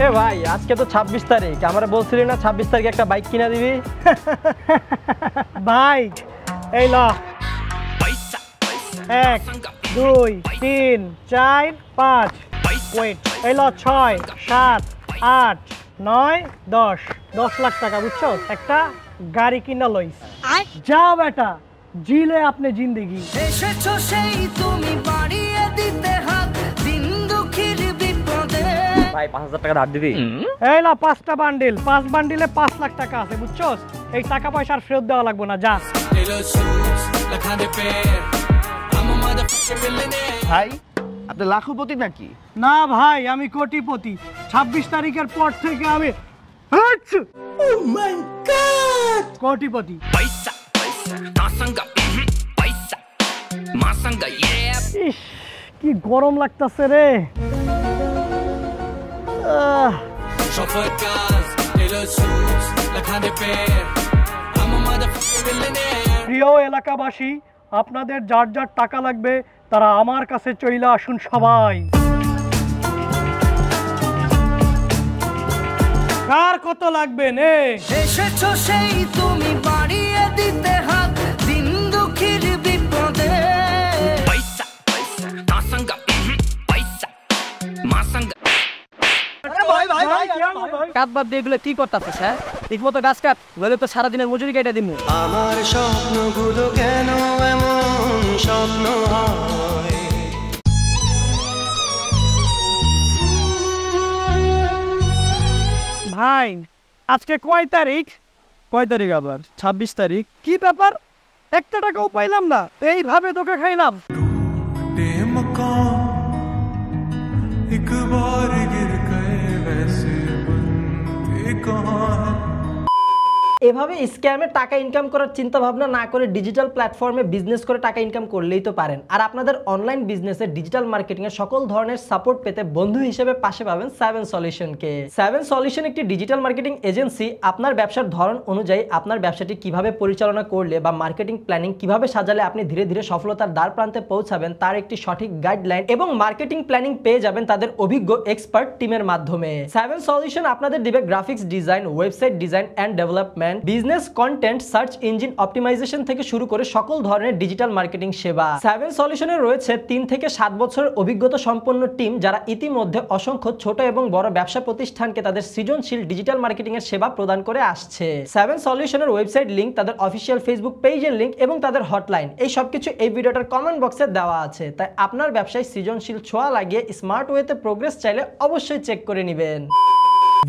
এ ভাই আজকে তো 26 তারিখ, আমরা বলছিলি না 26 তারিখে একটা বাইক কিনা দিবি? বাইক এই ল 1 2 3 4 5 ওয়েট এই ল 6 7 8 9 10 10 লাখ টাকা বুঝছো? একটা গাড়ি কিনা লইস। যা বেটা জিলে আপনি জিন্দেগি। এসেছো সেই তুমি বাড়িয়ে দিতে হাত দিন দুঃখীর বিপদে। ভাই 5000 টাকা ধার দিবি? এই ল 5টা বান্ডিল, 5 বান্ডিলে 5 লাখ টাকা আছে বুঝছো? এই টাকা পয়সা আর ফেরত দেওয়া লাগবে না, যা। ভাই আপনি লাখপতি নাকি? না ভাই আমি কোটিপতি। 26 তারিখের পর থেকে আমি কোটিপতি। ইস, কি গরম লাগতেছে রে। প্রিয় এলাকাবাসী, আপনাদের যার যার টাকা লাগবে তারা আমার কাছে চলে আসুন সবাই। কার কত লাগবে নে? এসেছো সেই তুমি বাড়িয়ে দিতে হাত দিন দুঃখীর বিপদে। কাট বাদ দিয়ে এগুলো কি করতেছে স্যার? ঠিক মতো গাছ কাট, বলে তো সারাদিনের মজুরি কেটে দিন। আমার স্বপ্নগুলো কেন এমন স্বপ্ন হয়? ভাই আজকে কয় তারিখ? কয় তারিখ আবার? 26 তারিখ। কি ব্যাপার, একটা টাকাও পাইলাম না, এইভাবে তোকে খাইলাম। এভাবে স্ক্যামে টাকা ইনকাম করার চিন্তা ভাবনা না করে ডিজিটাল প্ল্যাটফর্মে বিজনেস করে টাকা ইনকাম করলেই তো পারেন। আর আপনাদের অনলাইন বিজনেসে ডিজিটাল মার্কেটিং এর সকল ধরনের সাপোর্ট পেতে বন্ধু হিসেবে পাশে পাবেন 7 সলিউশনকে। 7 সলিউশন একটি ডিজিটাল মার্কেটিং এজেন্সি। আপনার ব্যবসার ধরন অনুযায়ী আপনার ব্যবসাটি কিভাবে পরিচালনা করলে বা মার্কেটিং প্ল্যানিং কিভাবে সাজালে আপনি ধীরে ধীরে সফলতার দ্বার প্রান্তে পৌঁছাবেন তার একটি সঠিক গাইডলাইন এবং মার্কেটিং প্ল্যানিং পেয়ে যাবেন তাদের অভিজ্ঞ এক্সপার্ট টিমের মাধ্যমে। 7 সলিউশন আপনাদের দিবে graphics design, website design and development, business content, search engine optimisation থেকে শুরু করে সকল ধরনের ডিজিটাল মার্কেটিং সেবা। 7 সলিউশনে রয়েছে 3 থেকে 7 বছরের অভিজ্ঞতা সম্পন্ন টিম যারা ইতিমধ্যে অসংখ্য ছোট এবং বড় ব্যবসা প্রতিষ্ঠানকে তাদের সৃজনশীল ডিজিটাল মার্কেটিং এর সেবা প্রদান করে আসছে। 7 সলিউশনের ওয়েবসাইট লিংক, তাদের অফিসিয়াল ফেসবুক পেজের লিংক এবং তাদের হটলাইন এই সবকিছু এই ভিডিওটার কমেন্ট বক্সে দেওয়া আছে। তাই আপনার ব্যবসায় সৃজনশীল ছোঁয়া লাগিয়ে স্মার্ট ওয়েতে প্রোগ্রেস চাইলে অবশ্যই চেক করে নেবেন।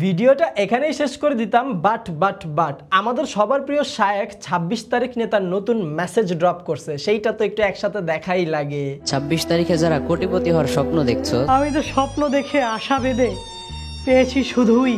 ভিডিওটা এখানেই শেষ করে দিতাম, বাট আমাদের সবার প্রিয় শায়েখ 26 তারিখ নিয়ে তার নতুন মেসেজ ড্রপ করছে, সেইটা তো একটু একসাথে দেখাই লাগে। 26 তারিখে যারা কোটিপতি হওয়ার স্বপ্ন দেখছো, আমি তো স্বপ্ন দেখে আশা বেঁধে পেয়েছি শুধুই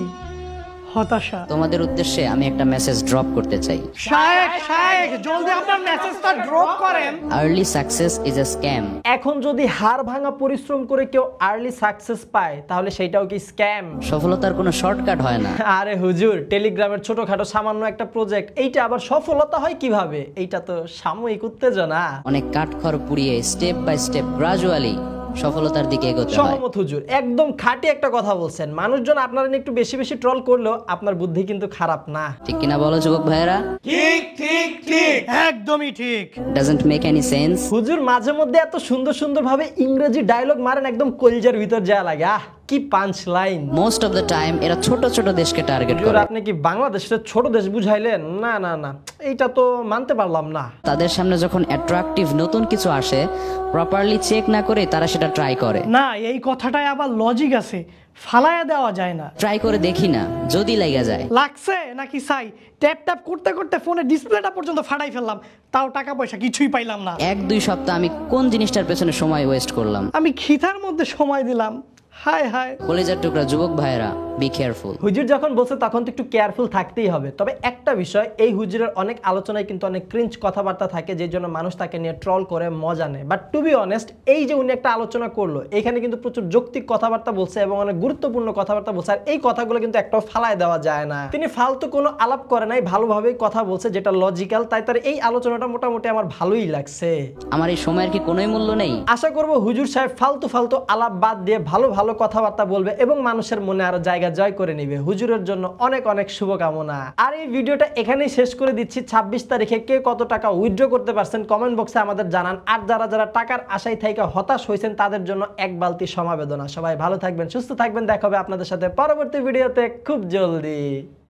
হতাশা। তোমাদের উদ্দেশ্যে আমি একটা মেসেজ ড্রপ করতে চাই। শায়েখ জলদি আপনার মেসেজটা ড্রপ করেন। Early success is a scam. এখন যদি হাড় ভাঙা পরিশ্রম করে কেউ আর্লি সাকসেস পায় তাহলে সেটাও কি স্ক্যাম? সফলতার কোনো শর্টকাট হয় না। আরে হুজুর, টেলিগ্রামের ছোটখাটো সামান্য একটা প্রজেক্ট, এইটা আবার সফলতা হয় কিভাবে? এইটা তো সাময়িক উত্তেজনা। অনেক কাঠখড় পুড়িয়ে স্টেপ বাই স্টেপ গ্রাজুয়ালি সফলতার দিকে এগোতে হয়। সহমত হুজুর, একদম খাঁটি একটা কথা বলছেন। মানুষজন আপনারা একটু বেশি বেশি ট্রল করলেও আপনার বুদ্ধি কিন্তু খারাপ না। ঠিক কিনা বলো যুবক ভাইরা? ঠিক একদমই ঠিক। Doesn't make any sense. হুজুর মাঝে মধ্যে এত সুন্দর সুন্দর ভাবে ইংরেজি ডায়লগ মারেন, একদম কলিজার ভিতর যা লাগে। কি punch line. Most of the time এরা ছোট ছোট দেশকে টার্গেট করে। আপনি কি বাংলাদেশের ছোট দেশ বুঝাইলেন? না, এইটা তো মানতে পারলাম না। তাদের সামনে যখন অ্যাট্রাকটিভ নতুন কিছু আসে, প্রপারলি চেক না করে তারা সেটা ট্রাই করে। না, এই কথাটায় আবার লজিক আছে, ফালায়া দেওয়া যায় না। ট্রাই করে দেখি না, যদি লাগা যায়। লাগছে নাকি চাই, ট্যাপ করতে করতে ফোনের ডিসপ্লেটা পর্যন্ত ফাটাই ফেললাম, তাও টাকা পয়সা কিছুই পাইলাম না। 1-2 সপ্তাহ আমি কোন জিনিসটার পেছনে সময় ওয়েস্ট করলাম? আমি খিথার মধ্যে সময় দিলাম। হায় কলেজের টুকরা যুবক ভাইরা, বি কেয়ারফুল। হুজুর যখন বলছে তখন তো একটু কেয়ারফুল থাকতেই হবে। তবে একটা বিষয়, এই হুজুরের অনেক আলোচনায় কিন্তু অনেক ক্রিঞ্জ কথাবার্তা থাকে, যে জন্য মানুষ তাকে নিয়ে ট্রল করে মজা নেয়। বাট টু বি অনেস্ট, এই যে উনি একটা আলোচনা করলো, এখানে কিন্তু প্রচুর যৌক্তিক কথাবার্তা বলছে এবং অনেক গুরুত্বপূর্ণ কথাবার্তা বলছে। আর এই কথাগুলো কিন্তু একটাও ফালায় দেওয়া যায় না। তিনি ফালতু কোনো আলাপ করে নাই, ভালোভাবেই কথা বলছে যেটা লজিক্যাল। তাই তার এই আলোচনাটা মোটামুটি আমার ভালোই লাগছে। আমার এই সময়ের কি কোনোই মূল্য নেই? আশা করবো হুজুর সাহেব ফালতু আলাপ বাদ দিয়ে ভালো ভালো কথাবার্তা বলবে এবং মানুষের মনে আরো জায়গা জায়গা জয় করে নিবে। হুজুরের জন্য অনেক অনেক শুভকামনা। আর এই ভিডিওটা এখানেই শেষ করে দিচ্ছি। 26 তারিখে কে কত টাকা উইথড্র করতে পারছেন কমেন্ট বক্সে আমাদের জানান। আর যারা যারা টাকার আশায় থেকে হতাশ হয়েছেন তাদের জন্য এক বালতি সমবেদনা। সবাই ভালো থাকবেন, সুস্থ থাকবেন, দেখা হবে আপনাদের সাথে পরবর্তী ভিডিওতে খুব জলদি।